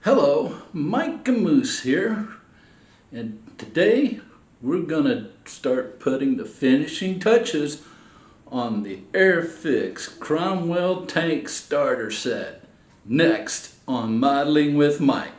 Hello, Mike Moose here, and today we're gonna start putting the finishing touches on the Airfix Cromwell tank starter set. Next on Modeling with Mike.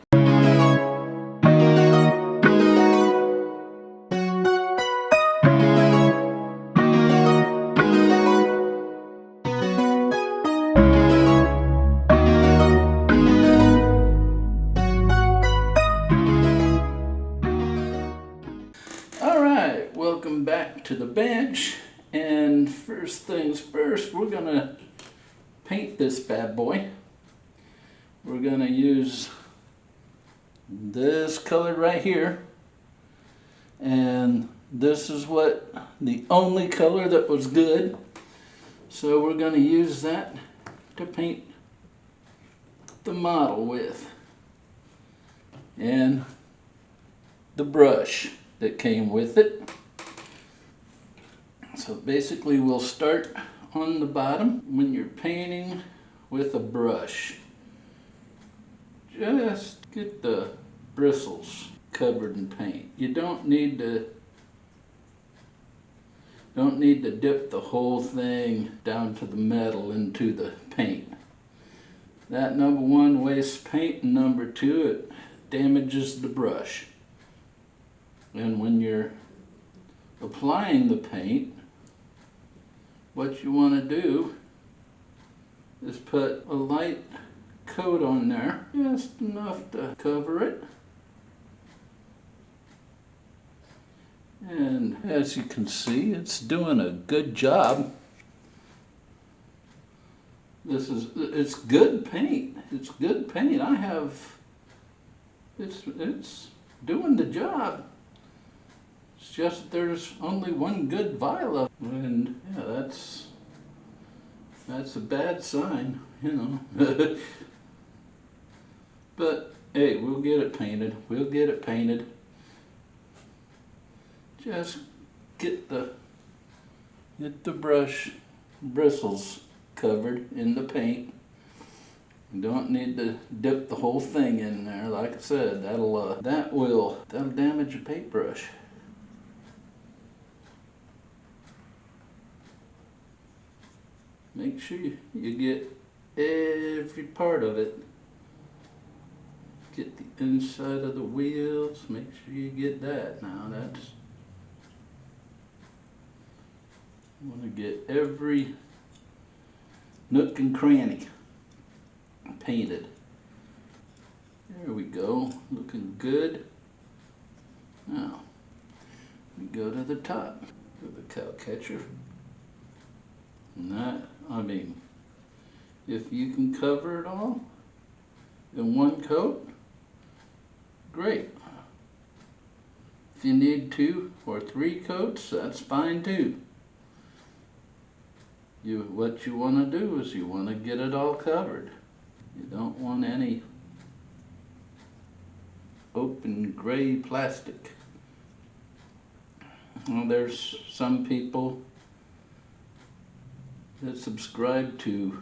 Alright, welcome back to the bench, and first things first, we're gonna paint this bad boy. We're gonna use this color right here, and this is what the only color that was good, so we're gonna use that to paint the model with, and the brush that came with it. So basically we'll start on the bottom. When you're painting with a brush, just get the bristles covered in paint. You don't need to dip the whole thing down to the metal into the paint. That number one wastes paint, and number two, it damages the brush. And when you're applying the paint, what you want to do is put a light coat on there, just enough to cover it. And as you can see, it's doing a good job. It's good paint. It's good paint. It's doing the job. It's just there's only one good vial of it, and yeah, that's a bad sign, you know. But hey, we'll get it painted. We'll get it painted. Just get the brush bristles covered in the paint. You don't need to dip the whole thing in there. Like I said, that'll damage your paintbrush. Make sure you get every part of it. Get the inside of the wheels. Make sure you get that. Now you want to get every nook and cranny painted. There we go. Looking good. Now we go to the top with the cow catcher. And that, I mean, if you can cover it all in one coat, great. If you need 2 or 3 coats, that's fine too. What you want to do is you want to get it all covered. You don't want any open gray plastic. Well, there's some people that subscribe to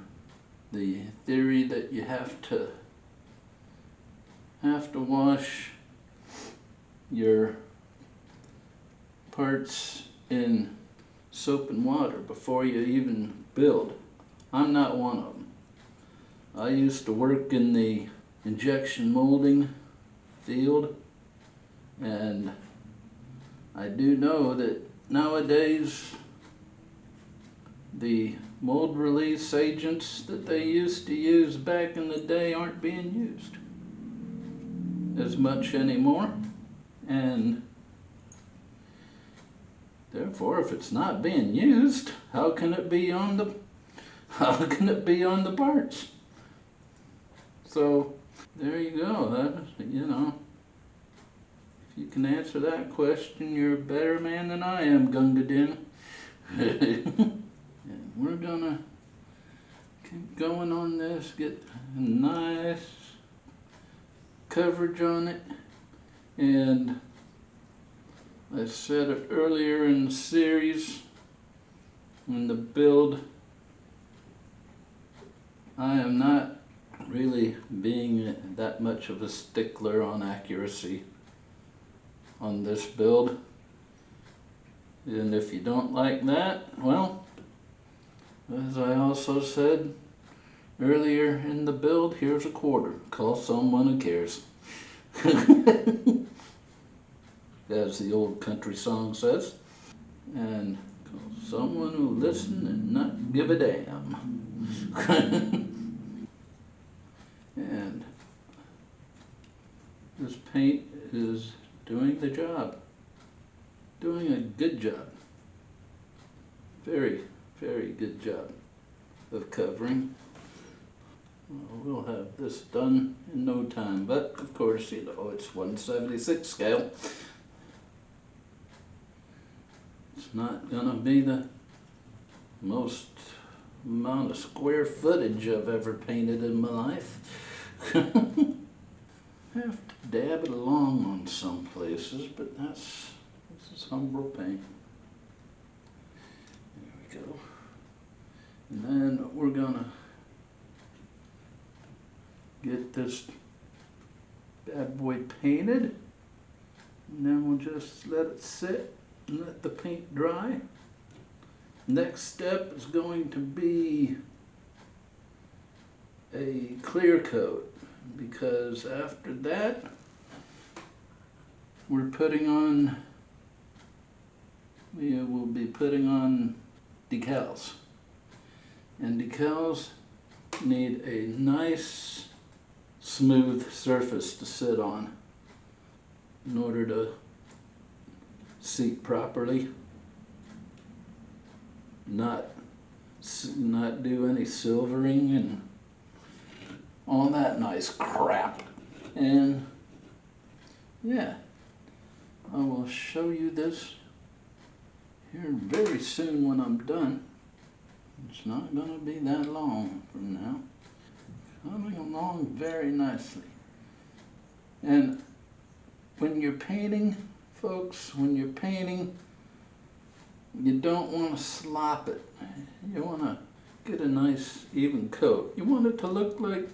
the theory that you have to wash your parts in soap and water before you even build. I'm not one of them. I used to work in the injection molding field, and I do know that nowadays the mold release agents that they used to use back in the day aren't being used as much anymore, and therefore, if it's not being used, how can it be on the parts? So there you go. You know, if you can answer that question, you're a better man than I am, Gunga Din. And we're gonna keep going on this, get a nice coverage on it. And I said it earlier in the series, in the build, I am not really being that much of a stickler on accuracy on this build. And if you don't like that, well, as I also said earlier in the build, here's a quarter. Call someone who cares. As the old country song says. And call someone who will listen and not give a damn. And this paint is doing the job. Doing a good job. Very, very good job of covering. Well, we'll have this done in no time, but of course, you know, it's 1/76 scale. It's not gonna be the most amount of square footage I've ever painted in my life. Have to dab it along on some places, but this is Humbrol paint. There we go. And then we're gonna get this bad boy painted, and then we'll just let it sit and let the paint dry. Next step is going to be a clear coat, because after that we will be putting on decals, and decals need a nice smooth surface to sit on in order to seat properly, not do any silvering and all that nice crap. And yeah, I will show you this here very soon when I'm done. It's not going to be that long from now. Coming along very nicely. And when you're painting, folks, when you're painting, you don't want to slop it. You want to get a nice even coat. You want it to look like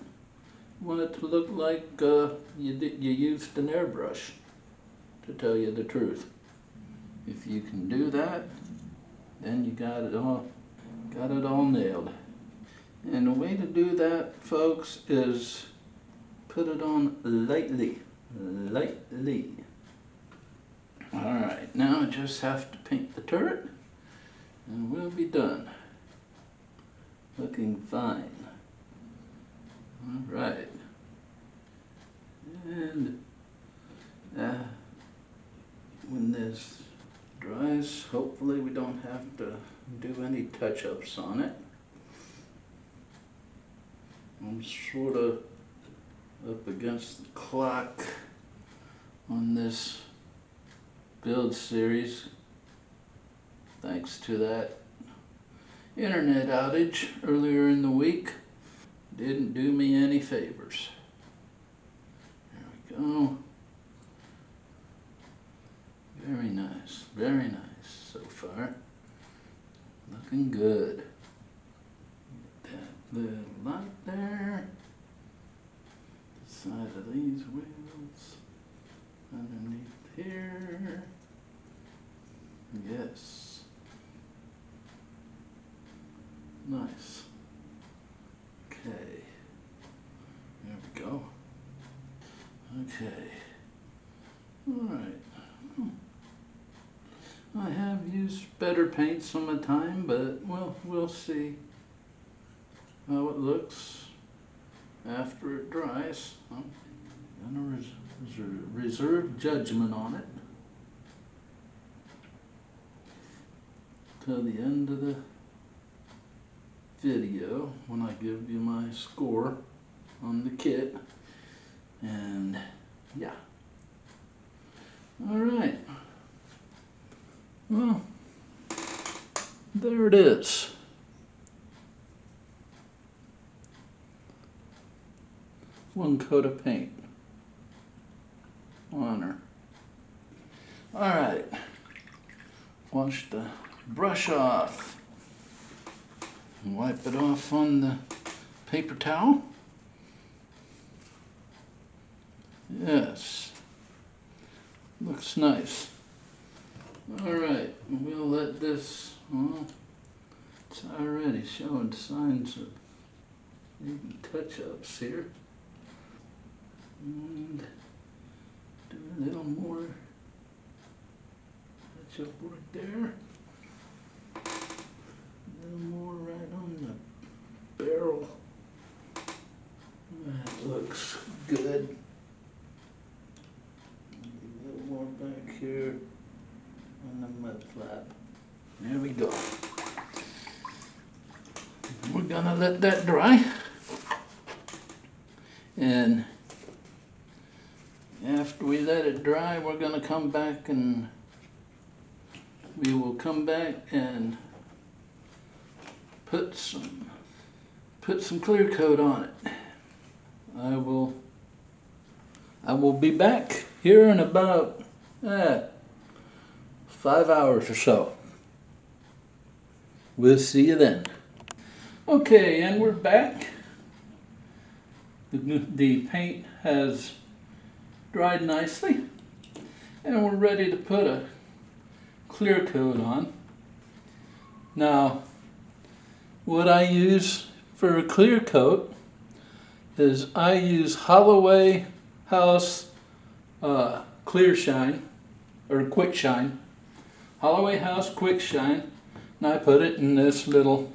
you used an airbrush, to tell you the truth. If you can do that, then you got it all nailed. And the way to do that, folks, is put it on lightly. Alright, now I just have to paint the turret and we'll be done. Looking fine. Alright. And when this dries, hopefully we don't have to do any touch-ups on it. I'm sort of up against the clock on this build series, thanks to that internet outage earlier in the week. Didn't do me any favors. There we go. Very nice so far. Looking good. Get that little light there. The side of these wheels. Underneath here. Yes. Nice. Okay. There we go. Okay. Alright. I have used better paint some of the time, but well, we'll see how it looks after it dries. I'm gonna reserve judgment on it till the end of the video when I give you my score on the kit. And yeah. Alright. Well, there it is. One coat of paint on her. Alright. Wash the brush off. Wipe it off on the paper towel. Yes, looks nice. All right, we'll let this, well, it's already showing signs of maybe touch-ups here. And do a little more touch-up work there. A little more right on the barrel. That looks good. A little more back here on the mud flap. There we go. We're gonna let that dry. And after we let it dry, we're gonna come back and we will come back and put some clear coat on it. I will be back here in about 5 hours or so. We'll see you then. Okay, and we're back. The paint has dried nicely, and we're ready to put a clear coat on. Now, what I use for a clear coat is I use Holloway House Clear Shine, or Quick Shine. Holloway House Quick Shine, and I put it in this little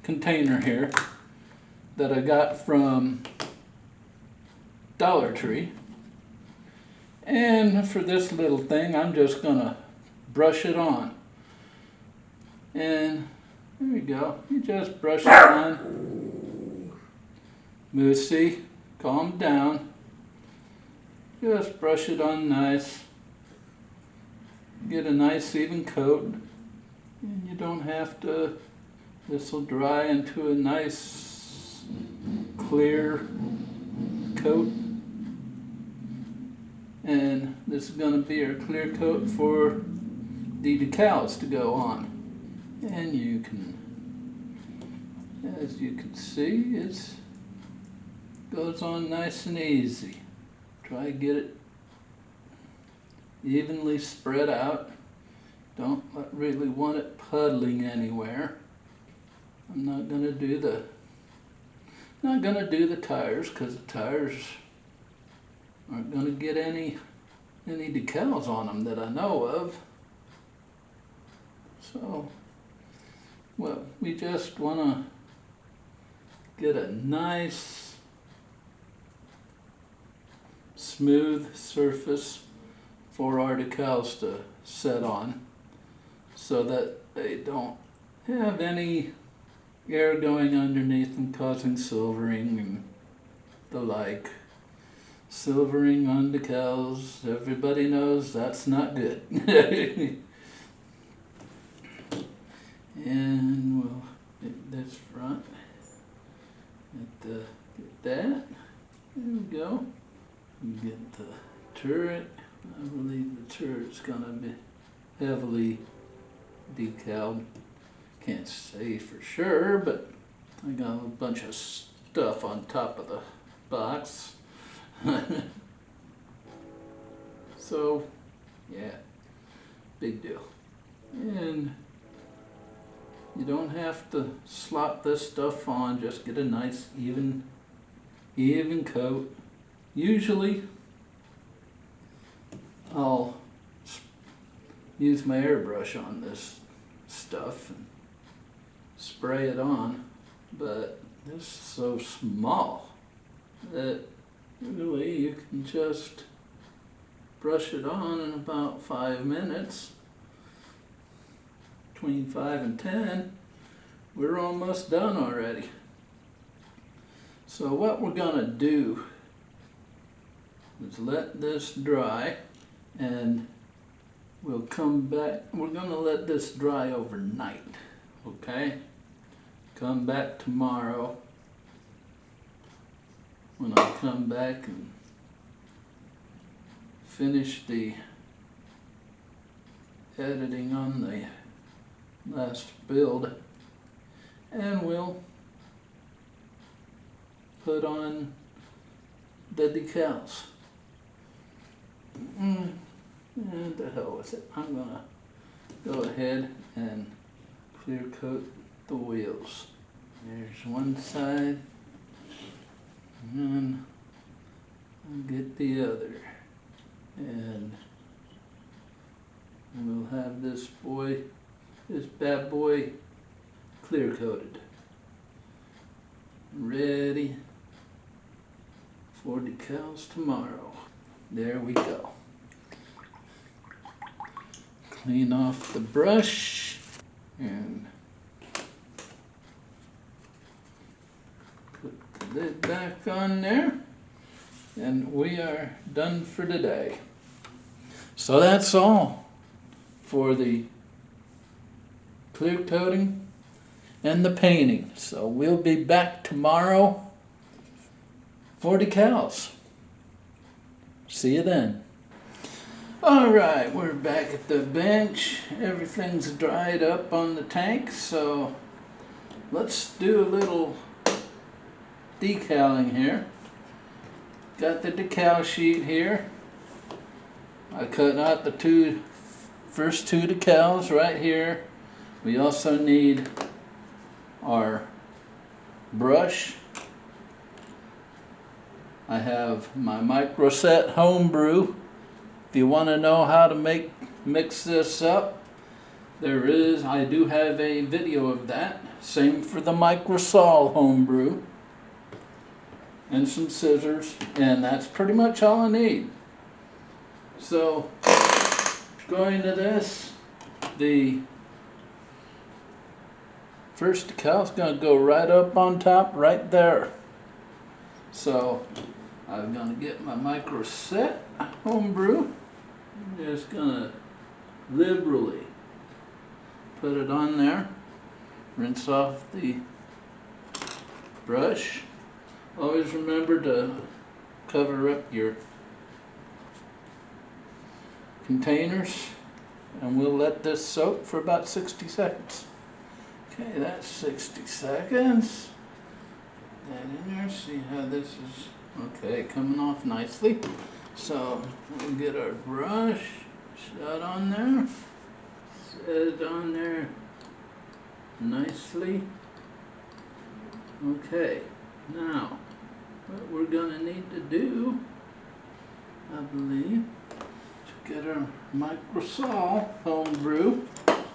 container here that I got from Dollar Tree. And for this little thing, I'm just gonna brush it on. And there we go. You just brush it on. Moosey, calm down. Just brush it on nice. Get a nice even coat. And you don't have to, this will dry into a nice clear coat. And this is going to be our clear coat for the decals to go on. And you can, as you can see, it goes on nice and easy. Try to get it evenly spread out. Don't really want it puddling anywhere. I'm not going to do the tires, because the tires aren't going to get any decals on them that I know of. So, well, we just want to get a nice smooth surface for our decals to set on, so that they don't have any air going underneath them causing silvering and the like. Silvering on decals, everybody knows that's not good. And we'll get this front, get that, there we go. Get the turret. I believe the turret's gonna be heavily decaled. Can't say for sure, but I got a bunch of stuff on top of the box. So, yeah, big deal. And you don't have to slop this stuff on, just get a nice even coat. Usually, I'll use my airbrush on this stuff and spray it on, but this is so small that really you can just brush it on in about 5 minutes. Between 5 and 10, we're almost done already. So what we're gonna do is let this dry, and we'll come back. We're gonna let this dry overnight, okay? Come back tomorrow when I come back and finish the editing on the last build, and we'll put on the decals. And the hell with it. I'm gonna go ahead and clear coat the wheels. There's one side, and I'll get the other. And we'll have this bad boy clear coated. Ready for decals tomorrow. There we go. Clean off the brush and put the lid back on there, and we are done for today. So that's all for the clear coating and the painting. So we'll be back tomorrow for decals. See you then. All right, we're back at the bench. Everything's dried up on the tank, so let's do a little decaling here. Got the decal sheet here. I cut out the first two decals right here. We also need our brush. I have my microset homebrew. If you want to know how to mix this up, I do have a video of that. Same for the microsol homebrew. And some scissors, and that's pretty much all I need. So, going to this, the first decal is going to go right up on top, right there. So, I'm going to get my microset homebrew. I'm just going to liberally put it on there. Rinse off the brush. Always remember to cover up your containers, and we'll let this soak for about 60 seconds. Okay, that's 60 seconds. Put that in there, see how this is, okay, coming off nicely. So we'll get our brush, set on there, set it on there nicely. Okay, now what we're going to need to do, I believe, to get our microsol homebrew. Put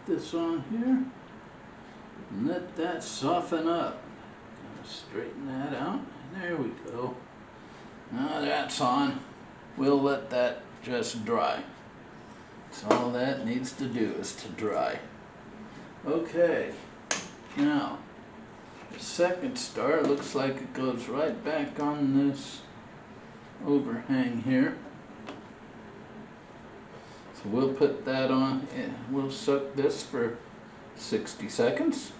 this on here and let that soften up. Kind of straighten that out. There we go. Now that's on. We'll let that just dry. That's all that needs to do is to dry. Okay. Now, the second star looks like it goes right back on this overhang here. So we'll put that on, and we'll soak this for 60 seconds.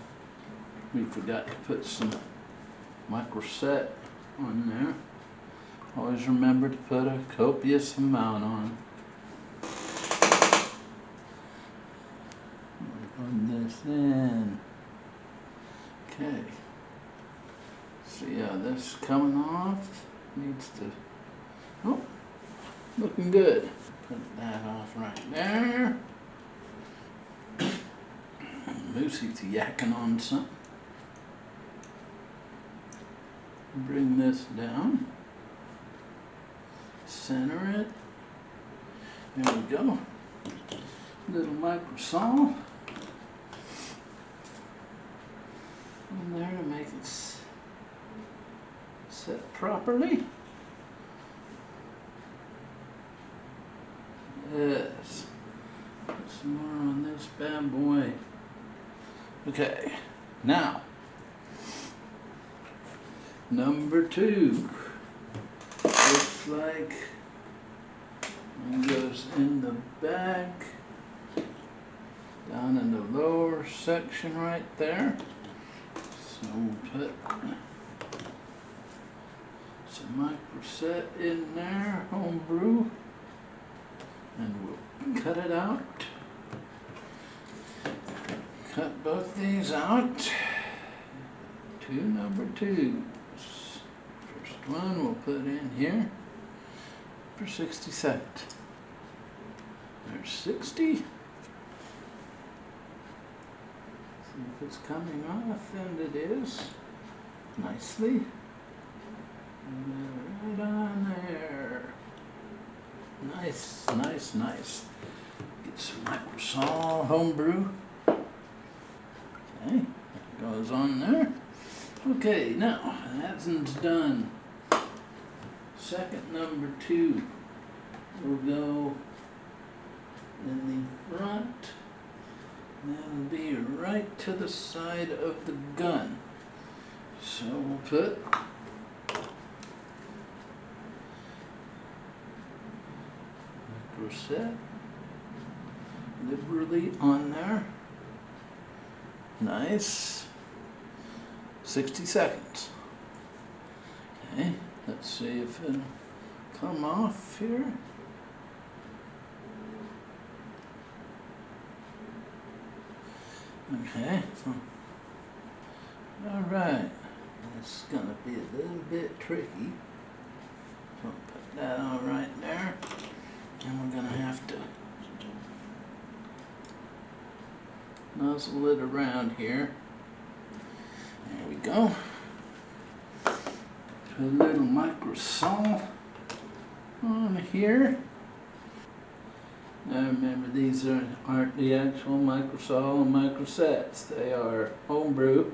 We forgot to put some microset on there. Always remember to put a copious amount on. Put this in. Okay. See how this is coming off? Needs to, oh, looking good. Put that off right there. Lucy's yakking on something. Bring this down. Center it. There we go. Little microsol in there to make it set properly. Yes. Put some more on this bad boy. Okay. Now, number 2. Looks like it goes in the back, down in the lower section right there. So we'll put some microset in there, homebrew, and we'll cut it out. Cut both these out to number 2s. one we'll put in here for 60 seconds. There's 60. See if it's coming off, and it is. Nicely. And right on there. Nice, nice, nice. Get some microsol homebrew. Okay, that goes on there. Okay, now that one's done. Second number 2 will go in the front. That'll be right to the side of the gun. So we'll put microset liberally on there. Nice. 60 seconds. Okay, let's see if it'll come off here. Okay, so, all right, this is gonna be a little bit tricky. So I'll put that on right there, and we're gonna have to nozzle it around here. There we go. Put a little microsol on here. Now remember, these aren't the actual microsol and microsets. They are homebrew.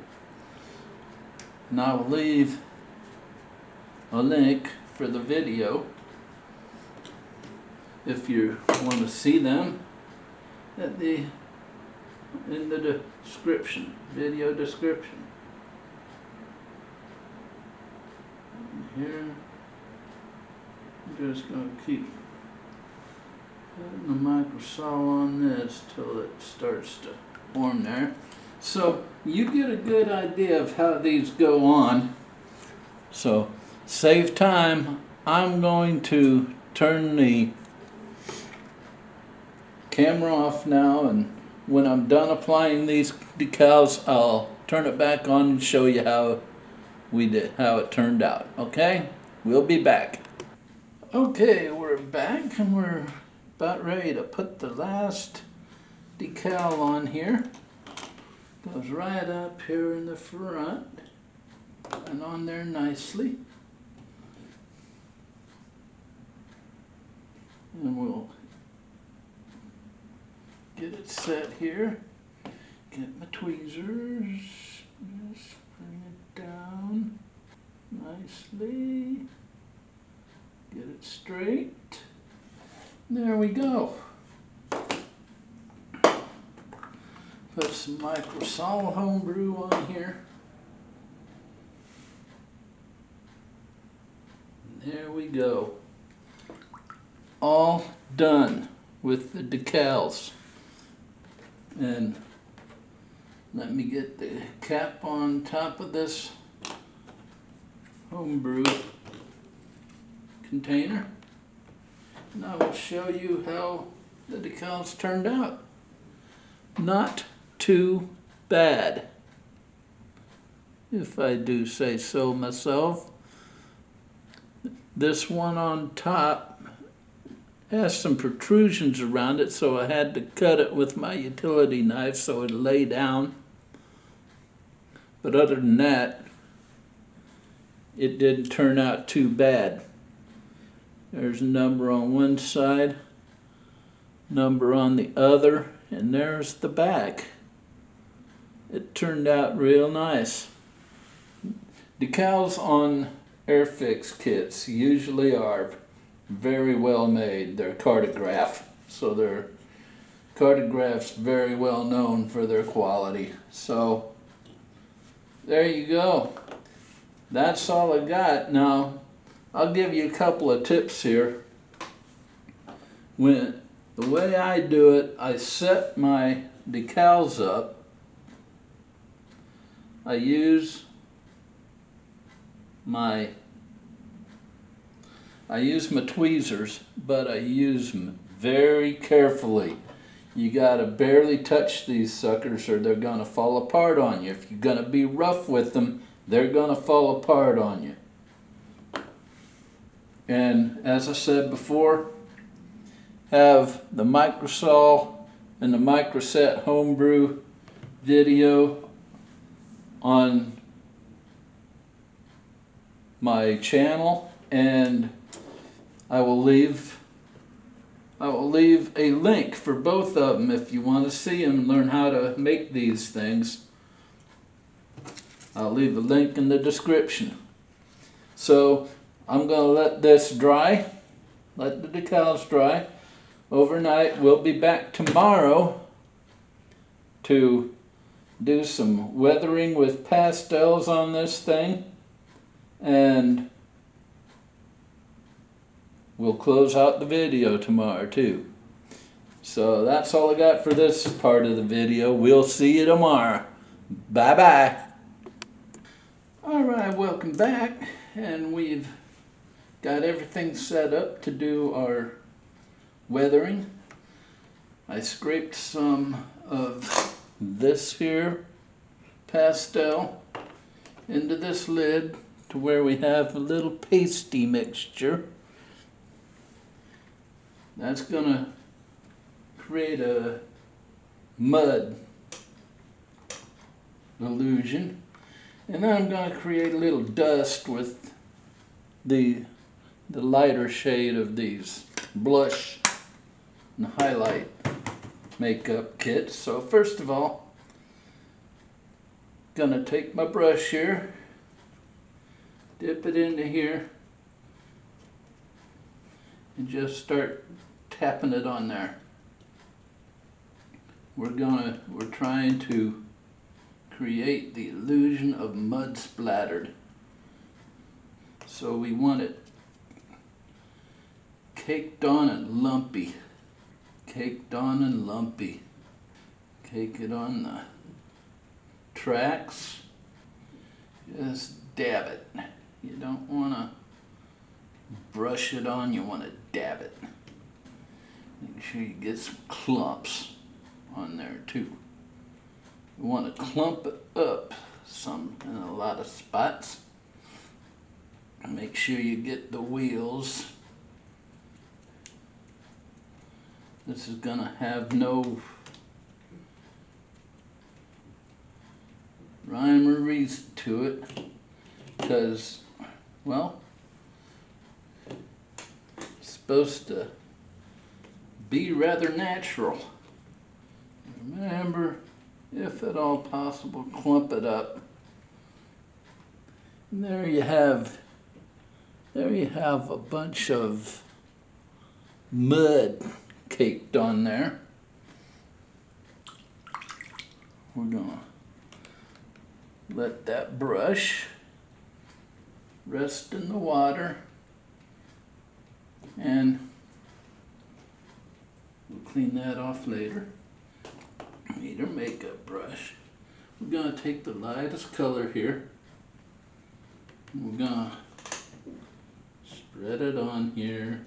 And I will leave a link for the video if you want to see them in the description, video description. And here, I'm just going to keep putting the microsol on this till it starts to form there. So you get a good idea of how these go on. So save time. I'm going to turn the camera off now, and when I'm done applying these decals, I'll turn it back on and show you how it turned out. Okay? We'll be back. Okay, we're back and we're about ready to put the last decal on here. Goes right up here in the front and on there nicely. And we'll get it set here. Get my tweezers. Just bring it down nicely. Get it straight. There we go. Put some microsol homebrew on here. And there we go. All done with the decals. And let me get the cap on top of this homebrew container. And I will show you how the decals turned out. Not too bad, if I do say so myself. This one on top has some protrusions around it, so I had to cut it with my utility knife so it'd lay down. But other than that, it didn't turn out too bad. There's a number on one side, number on the other, and there's the back. It turned out real nice. Decals on Airfix kits usually are very well made. They're Cartograph, so they're Cartograph's very well known for their quality. So there you go. That's all I got. Now I'll give you a couple of tips here. The way I do it, I set my decals up. I use my tweezers, but I use them very carefully. You gotta barely touch these suckers or they're gonna fall apart on you. If you're gonna be rough with them, they're gonna fall apart on you. And as I said before, have the Microsol and the Microset homebrew video on my channel, and I will leave a link for both of them if you want to see them and learn how to make these things. I'll leave a link in the description. So I'm going to let this dry, let the decals dry overnight. We'll be back tomorrow to do some weathering with pastels on this thing, and we'll close out the video tomorrow too. So that's all I got for this part of the video. We'll see you tomorrow. Bye bye. Alright, welcome back, and we've got everything set up to do our weathering. I scraped some of this here pastel into this lid to where we have a little pasty mixture. That's gonna create a mud illusion. And then I'm going to create a little dust with the lighter shade of these blush and highlight makeup kits. So first of all, I'm going to take my brush here, dip it into here, and just start tapping it on there. We're trying to create the illusion of mud splattered. So we want it caked on and lumpy. Caked on and lumpy. Cake it on the tracks. Just dab it. You don't want to brush it on, you want to dab it. Make sure you get some clumps on there too. You want to clump it up some in a lot of spots. Make sure you get the wheels. This is going to have no rhyme or reason to it because, well, it's supposed to be rather natural. Remember, if at all possible, clump it up. And there you have a bunch of mud caked on there. We're gonna let that brush rest in the water, and we'll clean that off later. Need our makeup brush. We're going to take the lightest color here. We're going to spread it on here.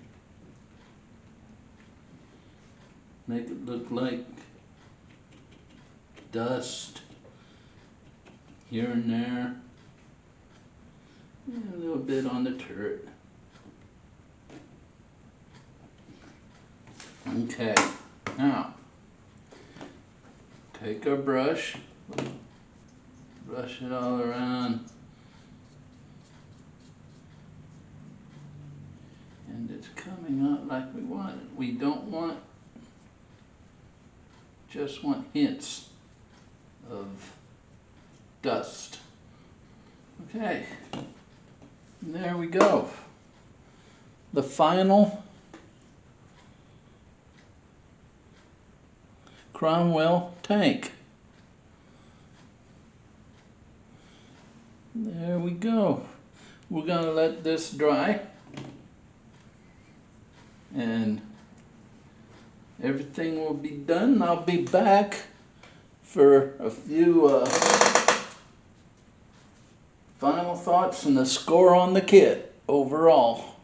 Make it look like dust here and there. And a little bit on the turret. Okay, now take our brush, brush it all around, and it's coming out like we want it. We don't want, just want hints of dust. Okay, and there we go. The final Cromwell tank. There we go. We're going to let this dry, and everything will be done. I'll be back for a few final thoughts and the score on the kit overall.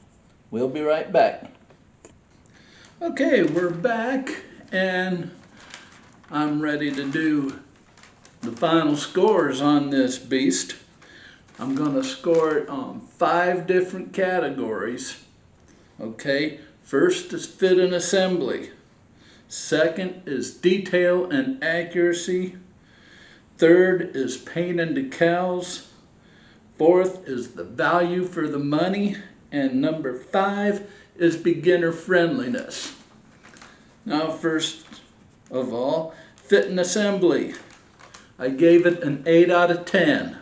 We'll be right back. Okay, we're back, and I'm ready to do the final scores on this beast. I'm going to score it on 5 different categories. Okay, first is fit and assembly. Second is detail and accuracy. Third is paint and decals. Fourth is the value for the money. And number 5 is beginner friendliness. Now, first of all, fit and assembly. I gave it an 8 out of 10.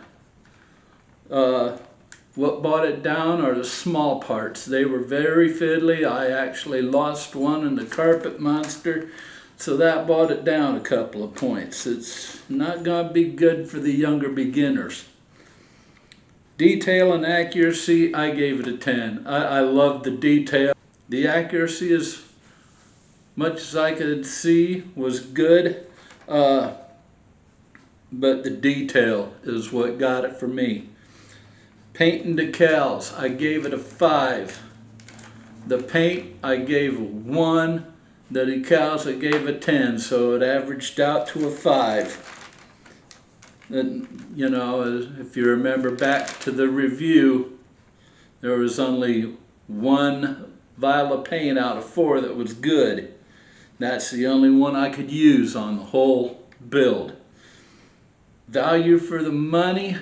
What brought it down are the small parts. They were very fiddly. I actually lost one in the carpet monster, so that brought it down a couple of points. It's not going to be good for the younger beginners. Detail and accuracy, I gave it a 10. I loved the detail. The accuracy, as much as I could see, was good, but the detail is what got it for me. Paint and decals, I gave it a 5. The paint, I gave a 1. The decals, I gave a 10, so it averaged out to a 5. And, you know, if you remember back to the review, there was only 1 vial of paint out of 4 that was good. That's the only one I could use on the whole build. Value for the money.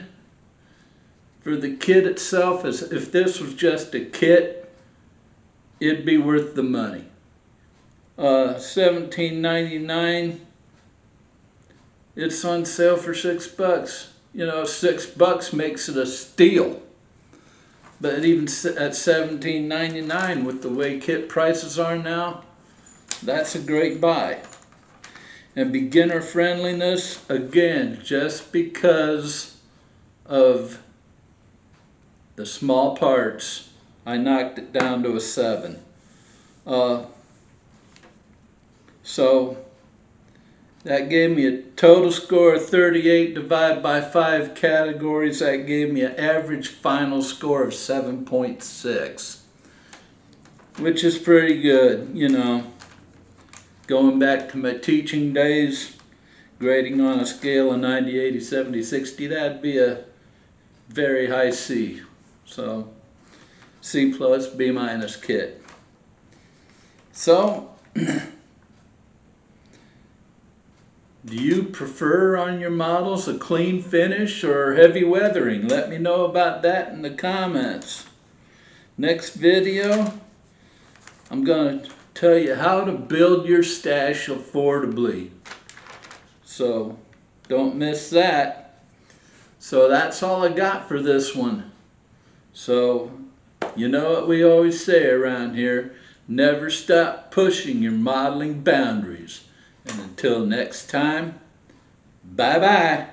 For the kit itself, as if this was just a kit, it'd be worth the money. $17.99. It's on sale for $6. You know, $6 makes it a steal. But even at $17.99, with the way kit prices are now, that's a great buy. And beginner friendliness, again, just because of the small parts, I knocked it down to a 7. So that gave me a total score of 38 divided by 5 categories. That gave me an average final score of 7.6, which is pretty good, you know. Going back to my teaching days, grading on a scale of 90, 80, 70, 60, that'd be a very high C. So C plus, B minus kit. So do you prefer on your models a clean finish or heavy weathering? Let me know about that in the comments. Next video, I'm going to tell you how to build your stash affordably. So don't miss that. So that's all I got for this one. So you know what we always say around here, never stop pushing your modeling boundaries. And until next time, bye-bye.